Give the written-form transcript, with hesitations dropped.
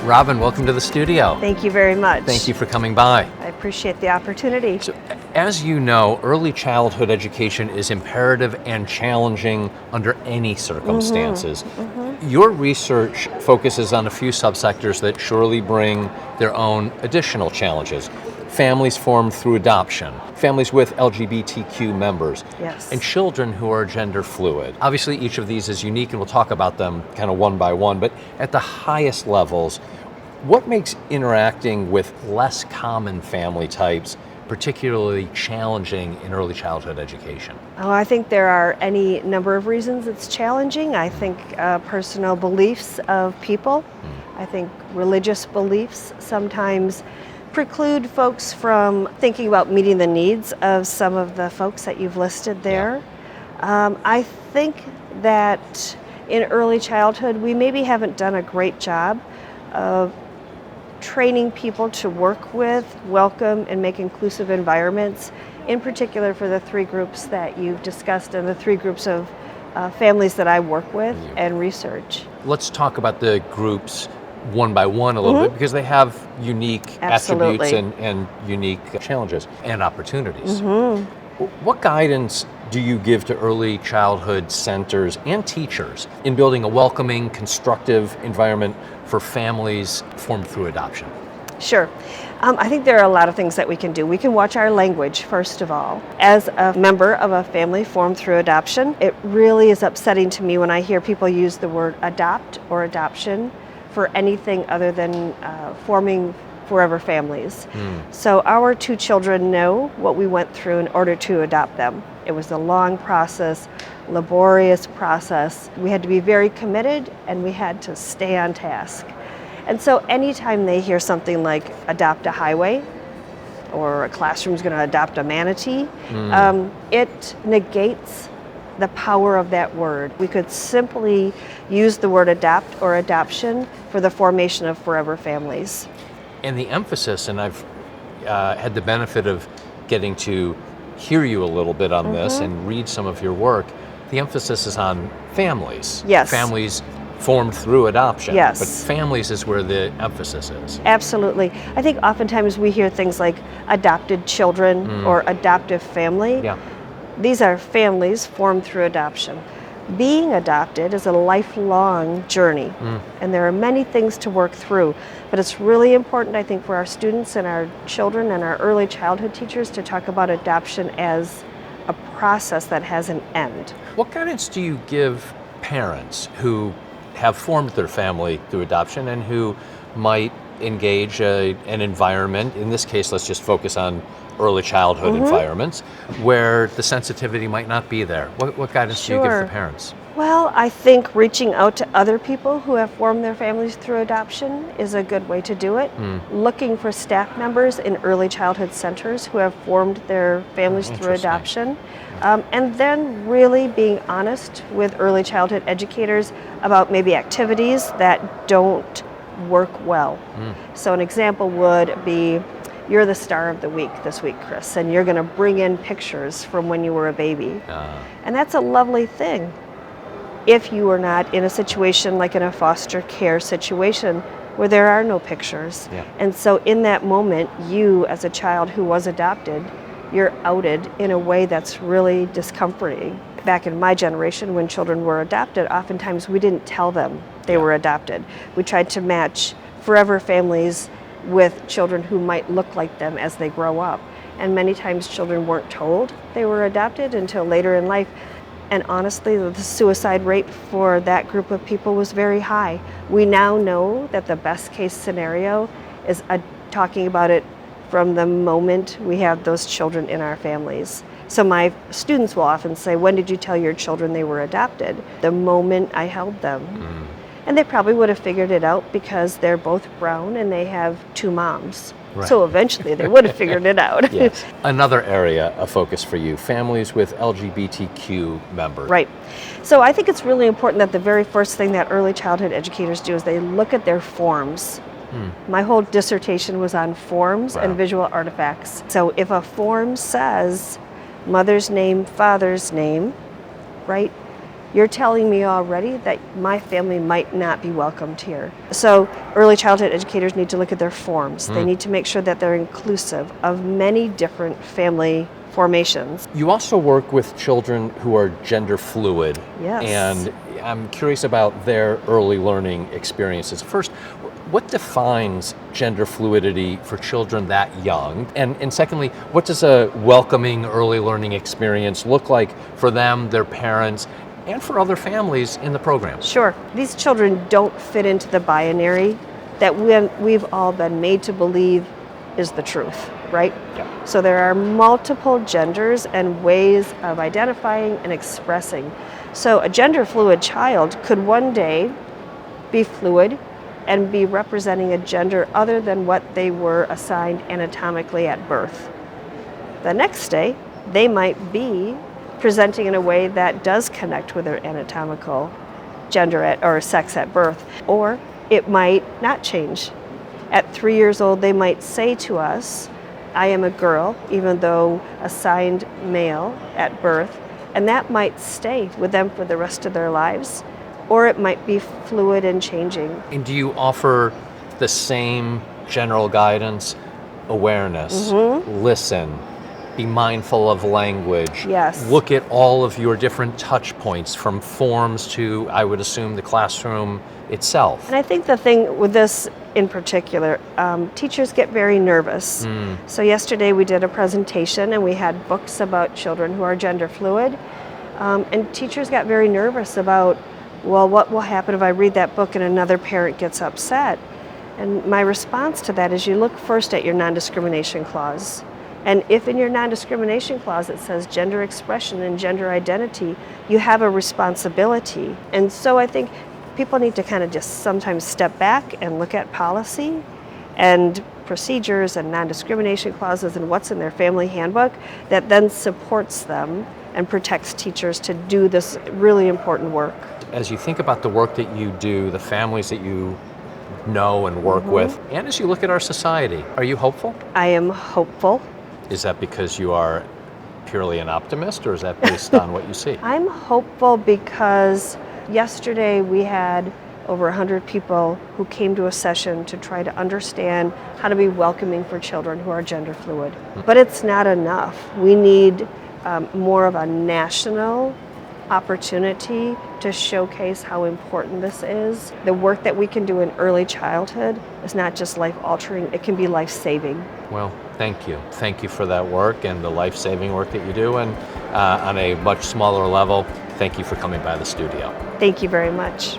Robin, welcome to the studio. Thank you very much. Thank you for coming by. I appreciate the opportunity. So, as you know, early childhood education is imperative and challenging under any circumstances. Your research focuses on a few subsectors that surely bring their own additional challenges. Families formed through adoption, families with LGBTQ members, Yes. and children who are gender fluid. Obviously, each of these is unique, and we'll talk about them kind of one by one, but at the highest levels, what makes interacting with less common family types particularly challenging in early childhood education? Oh, I think there are any number of reasons it's challenging. I think personal beliefs of people, I think religious beliefs sometimes preclude folks from thinking about meeting the needs of some of the folks that you've listed there. I think that in early childhood, we maybe haven't done a great job of training people to work with, welcome, and make inclusive environments, in particular for the three groups that you've discussed and the three groups of families that I work with and research. Let's talk about the groups one by one a little bit, because they have unique attributes and unique challenges and opportunities. What guidance do you give to early childhood centers and teachers in building a welcoming, constructive environment for families formed through adoption? Sure. I think there are a lot of things that we can do. We can watch our language, first of all. As a member of a family formed through adoption, it really is upsetting to me when I hear people use the word adopt or adoption for anything other than forming forever families. So our two children know what we went through in order to adopt them. It was a long process, laborious process. We had to be very committed and we had to stay on task. And so anytime they hear something like adopt a highway or a classroom's going to adopt a manatee, it negates the power of that word. We could simply use the word adopt or adoption for the formation of forever families. And the emphasis, and I've had the benefit of getting to hear you a little bit on this and read some of your work, the emphasis is on families. Yes. Families formed through adoption. Yes. But families is where the emphasis is. Absolutely. I think oftentimes we hear things like adopted children or adoptive family. Yeah. These are families formed through adoption. Being adopted is a lifelong journey, and there are many things to work through, but it's really important, I think, for our students and our children and our early childhood teachers to talk about adoption as a process that has an end. What guidance do you give parents who have formed their family through adoption and who might engage an environment, in this case, let's just focus on early childhood environments, where the sensitivity might not be there? What guidance do you give the parents? Well, I think reaching out to other people who have formed their families through adoption is a good way to do it. Looking for staff members in early childhood centers who have formed their families through adoption. And then really being honest with early childhood educators about maybe activities that don't work well. So an example would be, you're the star of the week this week, Chris, and you're going to bring in pictures from when you were a baby. And that's a lovely thing. If you are not in a situation like in a foster care situation where there are no pictures. And so in that moment, you as a child who was adopted, you're outed in a way that's really discomforting. Back in my generation, when children were adopted, oftentimes we didn't tell them they were adopted. We tried to match forever families with children who might look like them as they grow up. And many times children weren't told they were adopted until later in life. And honestly, the suicide rate for that group of people was very high. We now know that the best case scenario is talking about it from the moment we have those children in our families. So my students will often say, when did you tell your children they were adopted? The moment I held them. And they probably would have figured it out because they're both brown and they have two moms. So eventually they would have figured it out. Another area of focus for you, families with LGBTQ members. Right. So I think it's really important that the very first thing that early childhood educators do is they look at their forms. My whole dissertation was on forms and visual artifacts. So if a form says mother's name, father's name, right? you're telling me already that my family might not be welcomed here. So early childhood educators need to look at their forms. They need to make sure that they're inclusive of many different family formations. You also work with children who are gender fluid. Yes. And I'm curious about their early learning experiences. First, what defines gender fluidity for children that young? And secondly, what does a welcoming early learning experience look like for them, their parents, and for other families in the program? Sure. These children don't fit into the binary that we've all been made to believe is the truth, right? Yeah. So there are multiple genders and ways of identifying and expressing. So a gender fluid child could one day be fluid and be representing a gender other than what they were assigned anatomically at birth. The next day, they might be presenting in a way that does connect with their anatomical gender or sex at birth, or it might not change. At 3 years old, they might say to us, I am a girl, even though assigned male at birth, and that might stay with them for the rest of their lives, or it might be fluid and changing. And do you offer the same general guidance, awareness, listen, be mindful of language, Yes. look at all of your different touch points from forms to, I would assume, the classroom itself? And I think the thing with this in particular, teachers get very nervous. So yesterday we did a presentation and we had books about children who are gender fluid, and teachers got very nervous about, well, what will happen if I read that book and another parent gets upset? And my response to that is you look first at your non-discrimination clause. And if in your non-discrimination clause it says gender expression and gender identity, you have a responsibility. And so I think people need to kind of just sometimes step back and look at policy and procedures and non-discrimination clauses and what's in their family handbook that then supports them and protects teachers to do this really important work. As you think about the work that you do, the families that you know and work with, and as you look at our society, are you hopeful? I am hopeful. Is that because you are purely an optimist, or is that based on what you see? I'm hopeful because yesterday we had over 100 people who came to a session to try to understand how to be welcoming for children who are gender fluid. But it's not enough. We need more of a national opportunity to showcase how important this is. The work that we can do in early childhood is not just life-altering, it can be life-saving. Well, thank you. Thank you for that work and the life-saving work that you do. And on a much smaller level, thank you for coming by the studio. Thank you very much.